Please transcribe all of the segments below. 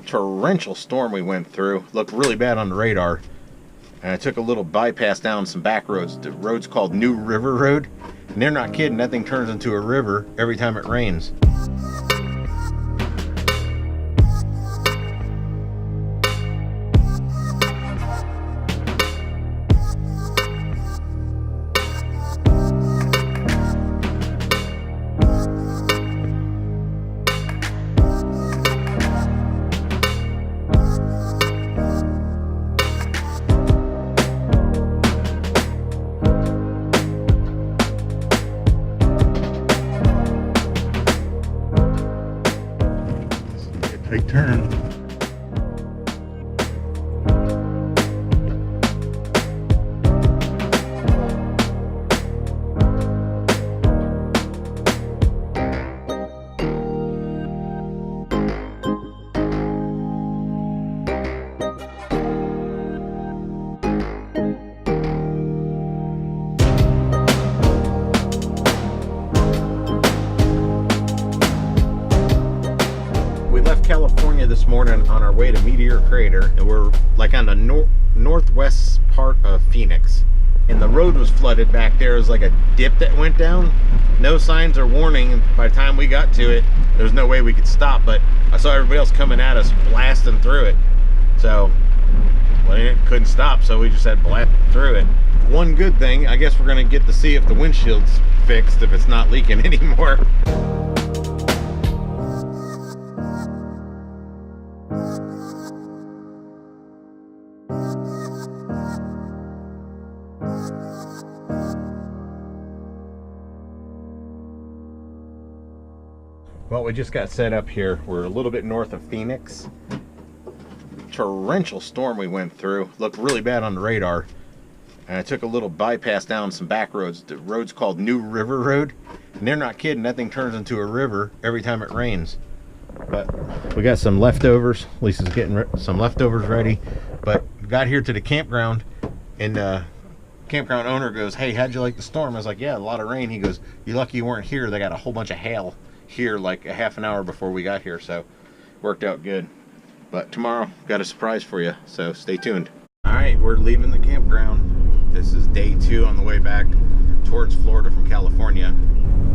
torrential storm we went through. Looked really bad on the radar. And I took a little bypass down some back roads. The road's called New River Road. And they're not kidding, that thing turns into a river every time it rains. Big turn. California this morning on our way to Meteor Crater, and we're like on the northwest part of Phoenix, and the road was flooded back there. It was like a dip that went down, no signs or warning, and by the time we got to it there's no way we could stop, but I saw everybody else coming at us blasting through it, so well, couldn't stop, so we just had to blast through it. One good thing, I guess we're gonna get to see if the windshield's fixed, if it's not leaking anymore. Well, we just got set up here. We're a little bit north of Phoenix. Torrential storm we went through. Looked really bad on the radar. And I took a little bypass down some back roads. The road's called New River Road. And they're not kidding, that thing turns into a river every time it rains. But we got some leftovers. Lisa's getting some leftovers ready. But we got here to the campground, and the campground owner goes, "Hey, how'd you like the storm?" I was like, "Yeah, a lot of rain." He goes, "You're lucky you weren't here. They got a whole bunch of hail here like a half an hour before we got here, so worked out good." But tomorrow got a surprise for you, so stay tuned. All right, we're leaving the campground. This is day 2 on the way back towards Florida from California,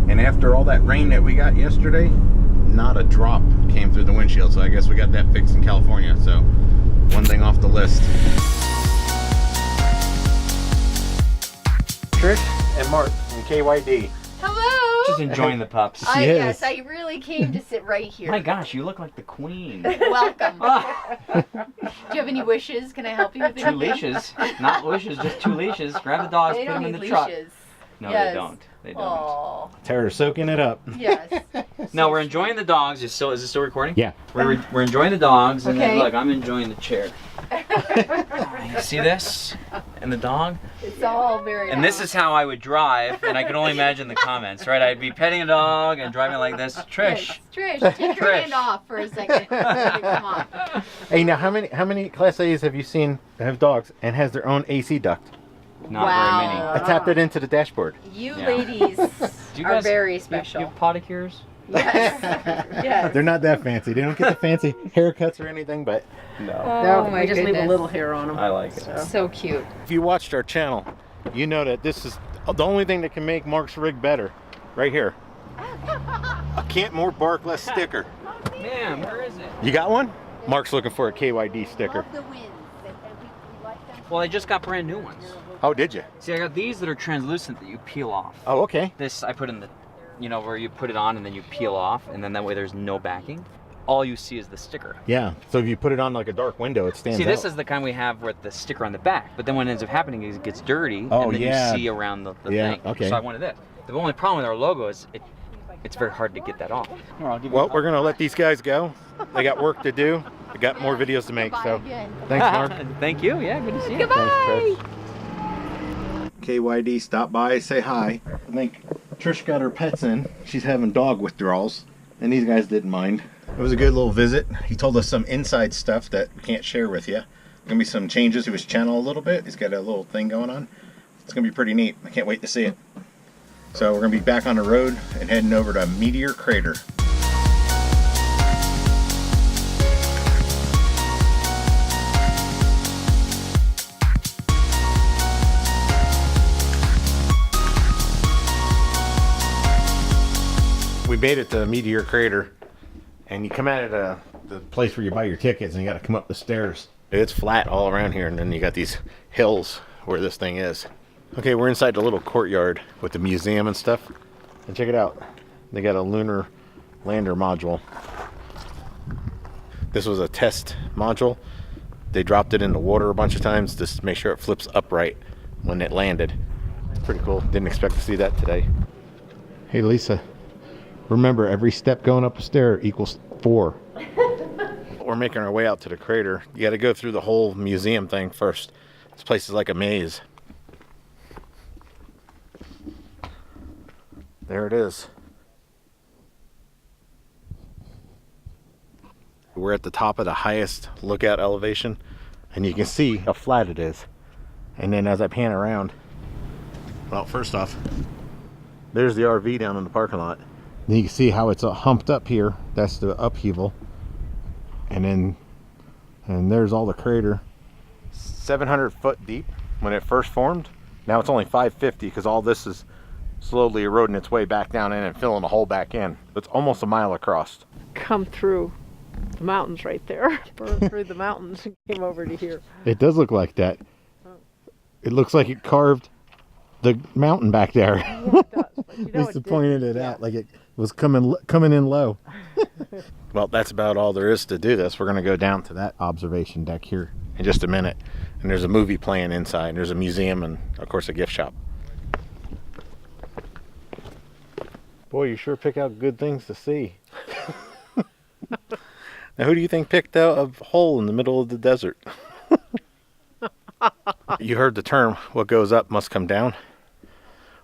and after all that rain that we got yesterday, not a drop came through the windshield, so I guess we got that fixed in California, so one thing off the list. Trish and Mark from KYD. Hello! Just enjoying the pups. Yes, I really came to sit right here. My gosh, you look like the queen. Welcome. Ah. Do you have any wishes? Can I help you with 2 anything? leashes. Not wishes, just 2 leases. Grab the dogs, They put don't them in need the truck. leashes. No, Yes. they don't. They don't. Aww. Tara's soaking it up. Yes. No, we're enjoying the dogs. Is it still recording? Yeah. We're enjoying the dogs, and then Okay. look, I'm enjoying the chair. You see this? And the dog? It's all very And this is how I would drive, and I can only imagine the comments, right? I'd be petting a dog and driving like this. Trish. Trish, take your Trish. hand off for a second. Come on. Hey, now how many Class A's have you seen that have dogs and has their own AC duct? Not Wow. very many. I tapped it into the dashboard. You Yeah. ladies Do you are guys very You special. have podicures? Yes. Yes. They're not that fancy. They don't get the fancy haircuts or anything, but No. Oh, my I just leave a goodness. little hair on them. I like it. So cute. if you watched our channel, you know that this is the only thing that can make Mark's rig better. Right here. A Can't More Bark Less sticker. Man, where is it? You got one? Mark's looking for a KYD sticker. Love the winds. We like them. Well, I just got brand new ones. Oh, did you? See, I got these that are translucent that you peel off. Oh, okay. This I put in the, you know, where you put it on and then you peel off, and then that way there's no backing. All you see is the sticker. Yeah. So if you put it on like a dark window, it stands See, this out. is the kind we have with the sticker on the back, but then what ends up happening is it gets dirty, Oh, and then yeah. you see around the Yeah, thing. okay. So I wanted this. The only problem with our logo is it's very hard to get that off. Here, I'll give you Well, a we're going to let these guys go. They got work to do. They got more videos to make, so Again. thanks, Mark. Thank you. Yeah, good to see you. Goodbye. KYD stopped by, say hi. I think Trish got her pets in. She's having dog withdrawals, and these guys didn't mind. It was a good little visit. He told us some inside stuff that we can't share with you. Gonna be some changes to his channel a little bit. He's got a little thing going on. It's gonna be pretty neat. I can't wait to see it. So we're gonna be back on the road and heading over to Meteor Crater. made it to Meteor Crater, and you come out of the place where you buy your tickets, and you got to come up the stairs. It's flat all around here, and then you got these hills where this thing is. Okay, we're inside the little courtyard with the museum and stuff. And check it out. They got a lunar lander module. This was a test module. They dropped it in the water a bunch of times just to make sure it flips upright when it landed. It's pretty cool. Didn't expect to see that today. Hey Lisa, remember every step going up a stair equals 4. We're making our way out to the crater. You got to go through the whole museum thing first. This place is like a maze. There it is. We're at the top of the highest lookout elevation, and you can see how flat it is. And then as I pan around, well, first off, there's the RV down in the parking lot. And you can see how it's humped up here. That's the upheaval. And there's all the crater. 700 foot deep when it first formed. Now it's only 550 because all this is slowly eroding its way back down in and filling a hole back in. It's almost a mile across. Come through the mountains right there. Burned through the mountains and came over to here. It does look like that. It looks like it carved the mountain back there. Yeah, it does. But you know, Lisa pointed it out like it was coming in low. Well, that's about all there is to do this. We're going to go down to that observation deck here in just a minute. And there's a movie playing inside. There's a museum and, of course, a gift shop. Boy, you sure pick out good things to see. Now, who do you think picked out a hole in the middle of the desert? You heard the term, what goes up must come down.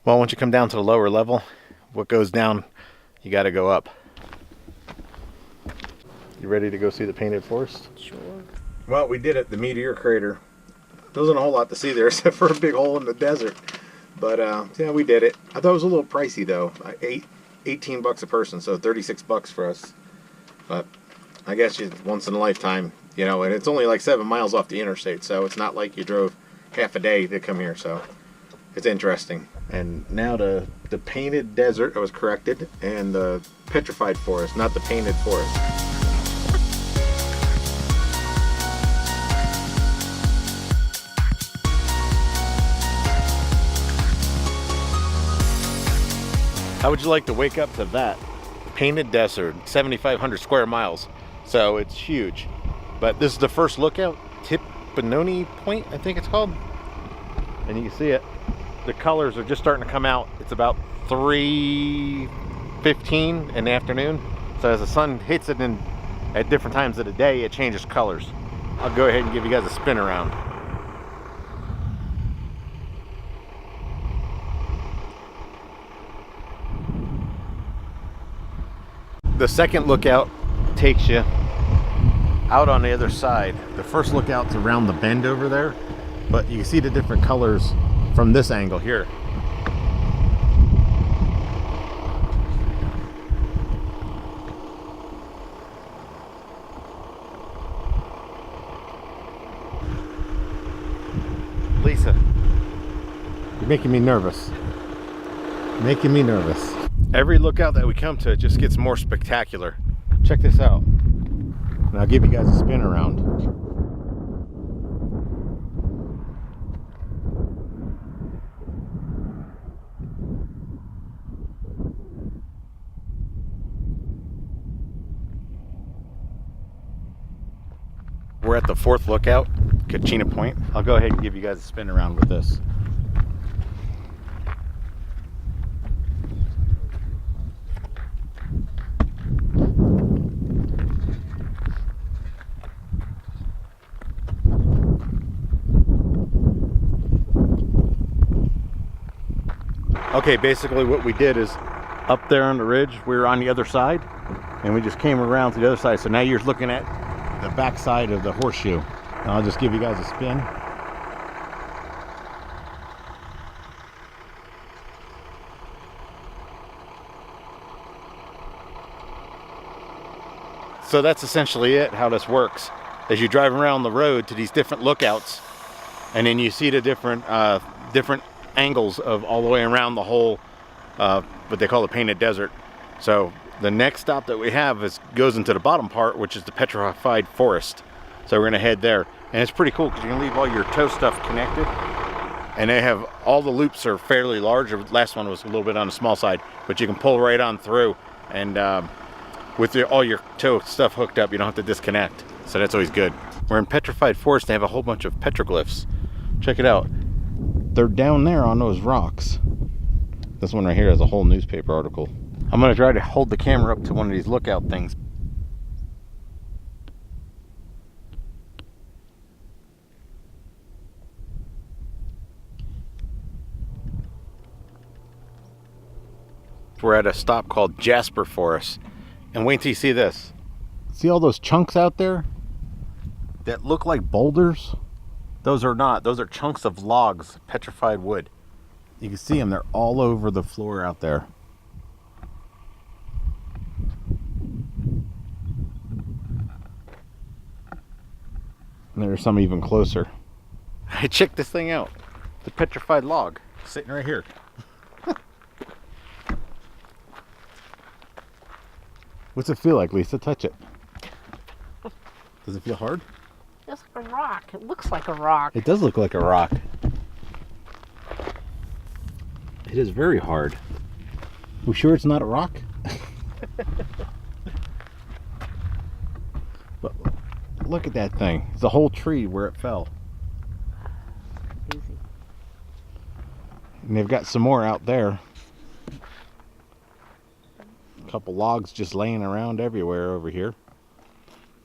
Well, once you come down to the lower level, what goes down, you got to go up. You ready to go see the painted forest? Sure. Well, we did it, the Meteor Crater. There wasn't a whole lot to see there except for a big hole in the desert. But yeah, we did it. I thought it was a little pricey though. $18 a person, so $36 for us. But I guess it's once in a lifetime, you know, and it's only like 7 miles off the interstate, so it's not like you drove half a day to come here, so it's interesting. And now the painted desert, I was corrected, and the petrified forest, not the painted forest. How would you like to wake up to that? Painted desert, 7,500 square miles. So it's huge. But this is the first lookout, Tippanoni Point, I think it's called. And you can see it. The colors are just starting to come out. It's about 3:15 in the afternoon. So as the sun hits it at different times of the day, it changes colors. I'll go ahead and give you guys a spin around. The second lookout takes you out on the other side. The first lookout's around the bend over there, but you can see the different colors from this angle here. Lisa, you're making me nervous. Making me nervous. Every lookout that we come to, it just gets more spectacular. Check this out. And I'll give you guys a spin around. We're at the fourth lookout, Kachina Point. I'll go ahead and give you guys a spin around with this. Okay, basically what we did is up there on the ridge, we were on the other side, and we just came around to the other side. So now you're looking at the back side of the horseshoe. And I'll just give you guys a spin. So that's essentially it, how this works. As you drive around the road to these different lookouts, and then you see the different angles of all the way around the whole what they call the painted desert. So The next stop that we have goes into the bottom part, which is the Petrified Forest. So we're gonna head there. And it's pretty cool because you can leave all your tow stuff connected. And they have, all the loops are fairly large. The last one was a little bit on the small side, but you can pull right on through. And with all your tow stuff hooked up, you don't have to disconnect. So that's always good. We're in Petrified Forest. They have a whole bunch of petroglyphs. Check it out. They're down there on those rocks. This one right here has a whole newspaper article. I'm gonna try to hold the camera up to one of these lookout things. We're at a stop called Jasper Forest. And wait till you see this. See all those chunks out there that look like boulders? Those are not. Those are chunks of logs, petrified wood. You can see them. They're all over the floor out there. And there's some even closer. Hey, check this thing out. The petrified log sitting right here. What's it feel like, Lisa? Touch it. Does it feel hard? It's like a rock. It looks like a rock. It does look like a rock. It is very hard. We sure it's not a rock? But look at that thing. It's a whole tree where it fell. Easy. And they've got some more out there. A couple logs just laying around everywhere over here.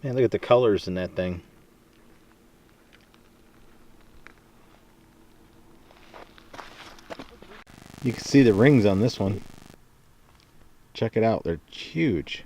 Man, look at the colors in that thing. You can see the rings on this one. Check it out, they're huge.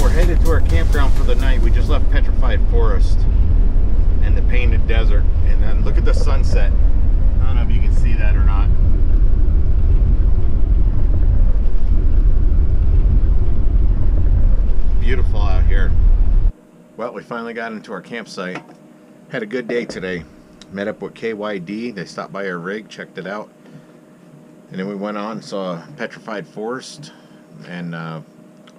Headed to our campground for the night. We just left Petrified Forest and the Painted Desert, and then look at the sunset. I don't know if you can see that or not. Beautiful out here. Well, we finally got into our campsite. Had a good day today. Met up with KYD. They stopped by our rig, checked it out, and then we went on, saw Petrified Forest, and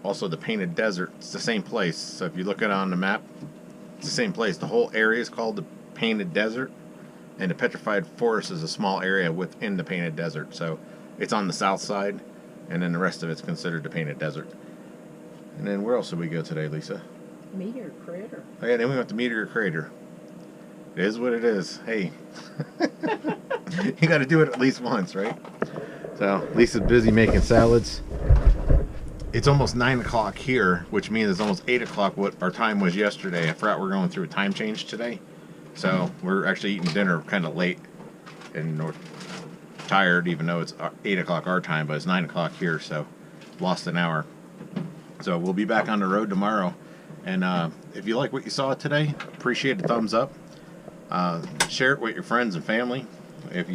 also the Painted Desert. It's the same place. So if you look at it on the map, it's the same place. The whole area is called the Painted Desert, and the Petrified Forest is a small area within the Painted Desert. So it's on the south side, and then the rest of it's considered the Painted Desert. And then where else did we go today, Lisa? Meteor Crater. Oh yeah, then we went to Meteor Crater. It is what it is. Hey, you got to do it at least once, right? So Lisa's busy making salads. It's almost 9 o'clock here, which means it's almost 8 o'clock what our time was yesterday. I forgot we're going through a time change today. So we're actually eating dinner kind of late. And we're tired, even though it's 8 o'clock our time, but it's 9 o'clock here, so lost an hour. So we'll be back on the road tomorrow. And if you like what you saw today, appreciate a thumbs up. Share it with your friends and family. If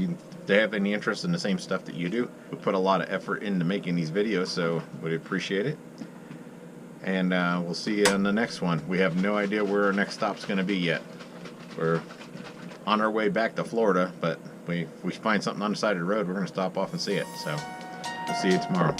they have any interest in the same stuff that you do. We put a lot of effort into making these videos, so we'd appreciate it. And we'll see you on the next one. We have no idea where our next stop's going to be yet. We're on our way back to Florida, but if we find something on the side of the road, we're going to stop off and see it. So we'll see you tomorrow.